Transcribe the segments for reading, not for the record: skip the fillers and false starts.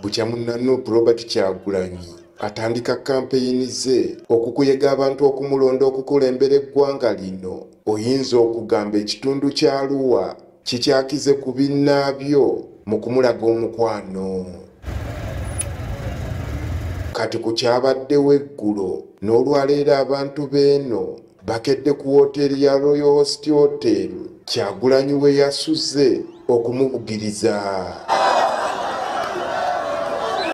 Bukya munnaNuupu Robert Kyagulanyi atandika kampeyini ze okukuyega abantu okumulonda okukulembera eggwanga lino. Oyinza okugamba ekitundu kya Arua kikyakize ku binnaabyo mu kumulaga omukwano. Kati ku kyabaddewo eggulo n'olwaleero abantu b'eno bakedde ku woteeri ya Royal Host Hotel Kyagulanyi we yasuze okumubugiriza.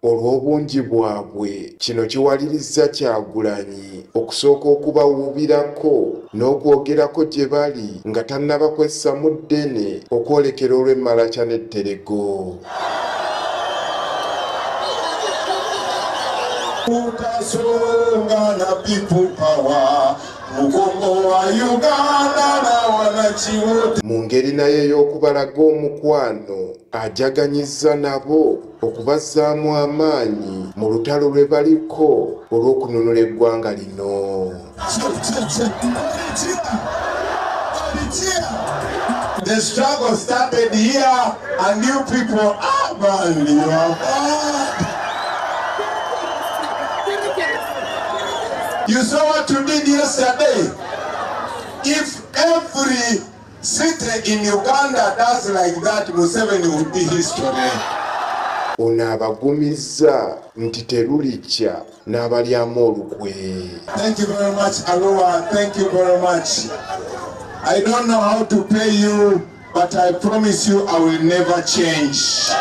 Olw'obungi bwabwe kino kiwalirizza Kyagulanyi okusooka okubawuubirako n'okwogerako gye bali nga tannaba kwessamu ddene okwolekera olw'emmala n'etterego. Mu ngeri naye ey'okubalaga omukwano ajaganyizza nabo okubazzaamu amaanyi mu lutalo lwe baliko olw'okununula eggwanga lino. The struggle started here and you people are bad. You are bad. You saw what you did yesterday. If every city in Uganda does like that, Museveni would be history. Ono abagumizza nti terulikya n'abalyamu olukwe. Thank you very much, Arua. Thank you very much. I don't know how to pay you, but I promise you I will never change.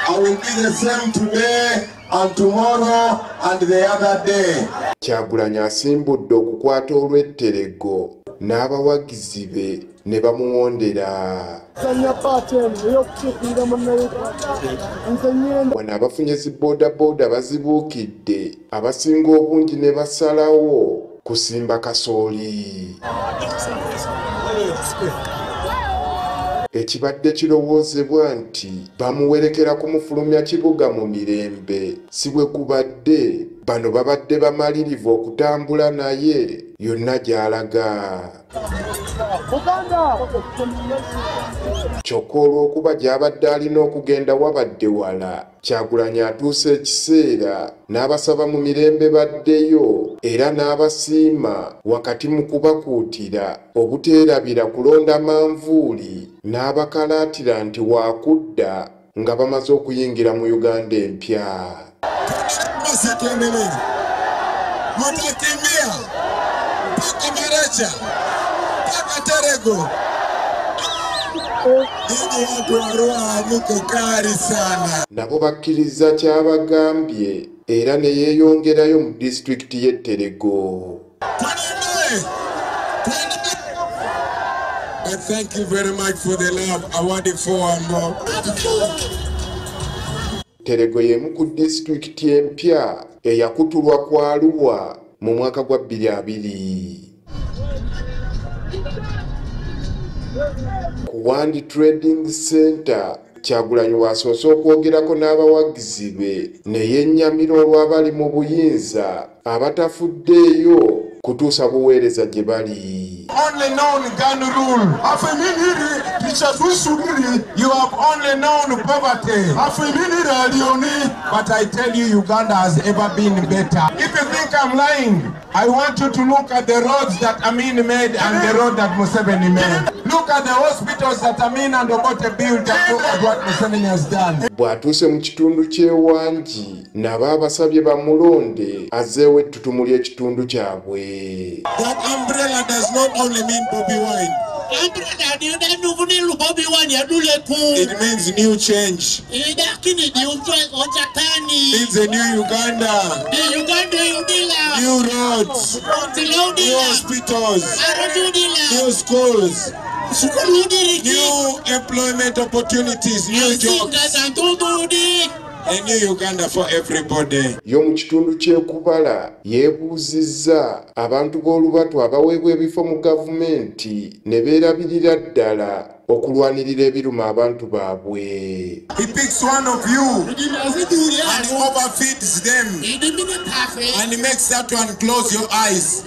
I will be the same today and tomorrow and the other day. Kyagulanyi asimbudde okukwata olw'etterego n'abawagizi be ne bamuwondera. Wano abafunye zi boodabooda bazibuukidde, abasinga obungi ne basalawo kusimba kasooli. Ekibadde kirowoozebwa nti bamuwerekera kumufulumya kibuga mu mirembe, si bwe kubadde bano babadde bamalirivu okutambula naye yonna gy'alaga. Kyokka olw'okuba gy'abadde alina okugenda wabadde wala, Kyagulanyi atuuse ekiseera n'abasaba mu mirembe baddeyo era n'abasiima wakati mu kubakuutira obuteerabira kulonda manvuuli, n'abakalaatira nti waakudda nga bamaze okuyingira mu Uganda empya. Nabo bakkiriza kyabagambye era ne yeeyongerayo mu disitulikiti y'Etterego. Thank you very much for the love. I want it for one more. Etterego y'emu ku disitulikiti empya eyakutulwa ku Arua mu mwaka gwa 2020. Ku Wandi Trading Center, Kyagulanyi waasoose okwogerako n'abawagizi be ne yennyamira olw'abali mu buyinza abatafuddeeyo kutuusa buweereza gye bali. Only known gun rule. You have only known poverty. But I tell you, Uganda has ever been better. If you think I'm lying, I want you to look at the roads that Amin made and the road that Museveni made. Look at the hospitals that Amin and Obote built and look at what Museveni has done. Bw'atuuse mu kitundu ky'ewangi nabo abasabye bamulonde azzeewo ettutumu ly'ekitundu kyabwe. That umbrella does not only mean Bobi Wine. It means new change. It means a new Uganda. New roads. New hospitals. New schools. New employment opportunities. New jobs. A new Uganda for everybody. Yo mu kitundu ky'ekubala yeebuuzizza abantu b'olubatu abaweebwa ebifo mu gavumenti ne beerabirira ddala okulwanirira ebiruma abantu baabwe. He picks one of you and overfeeds them and he makes that one close your eyes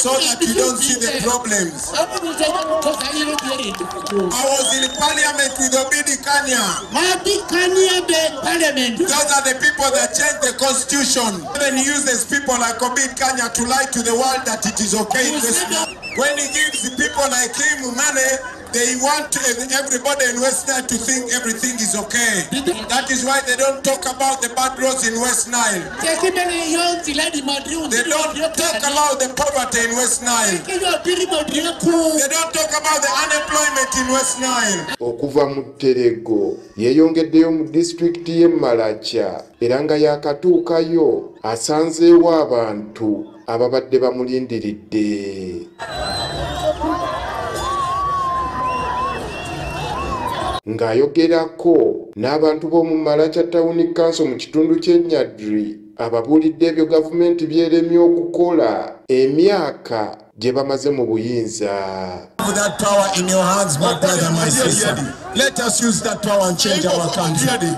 so that you don't see the problems. I was in parliament with Obidi Kanya. Those are the people that changed the constitution. Then he uses people like Obidi Kanya to lie to the world that it is okay. When he gives people like him money, they want everybody in West Nile to think everything is okay. That is why they don't talk about the bad roads in West Nile. They don't talk about the poverty in West Nile. They don't talk about the unemployment in West Nile. Okuva mu Terego yeeyongeddeyo mu disitulikiti y'e Maracha era nga yakatuukayo asanzeewo abantu ababadde bamulindiridde. Ng'ayogerako n'abantu b'omu Maracha Town Council mu kitundu ky'e Nyadri ababuulidde ebyo gavumenti byeremye okukola emyaka gye bamaze mu buyinza. With that power in your hands, my brother, my sister, let us use that power and change our country.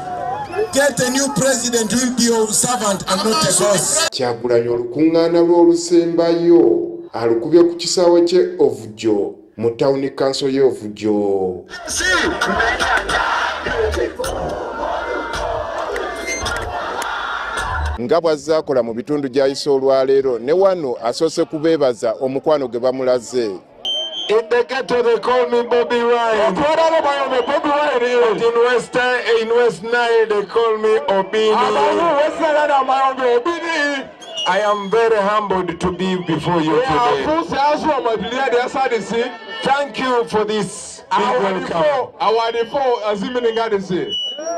Get a new president who will be your servant and not a boss. Kyagulanyi olukuŋŋaana lw'olusembayo alukubye ku kisaawe ky'e Ovujo mu Town Council y'e Ovujo. Nga bw'azaakola mu bitundu gy'ayise olwaleero ne wano asoose kubeebaza omukwano gwe bamulaze. In the ghetto they call me Bobby Wine. But in West Nile they call me Obini. I am very humbled to be before you today. Thank you for this big welcome.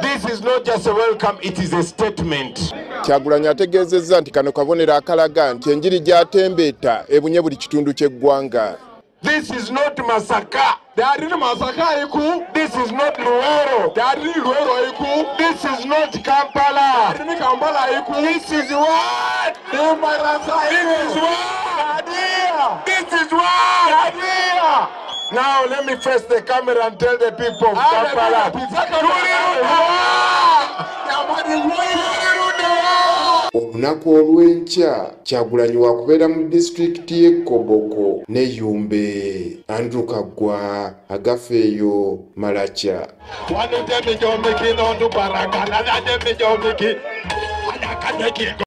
This is not just a welcome, it is a statement. Kyagulanyi ategeezezza nti kano kabonero akalaga nti enjiri gy'atembeeta ebunye buli kitundu ky'eggwanga. This is not Masaka. This is not Luero. This is not Kampala. This is what? This is what? Now let me face the camera and tell the people of Kampala. Olunaku olw'enkya Kyagulanyi wakubeera mu disitulikiti y'e Koboko ne Yumbe. Andrew Kaggwa Agafeeyo Maracha.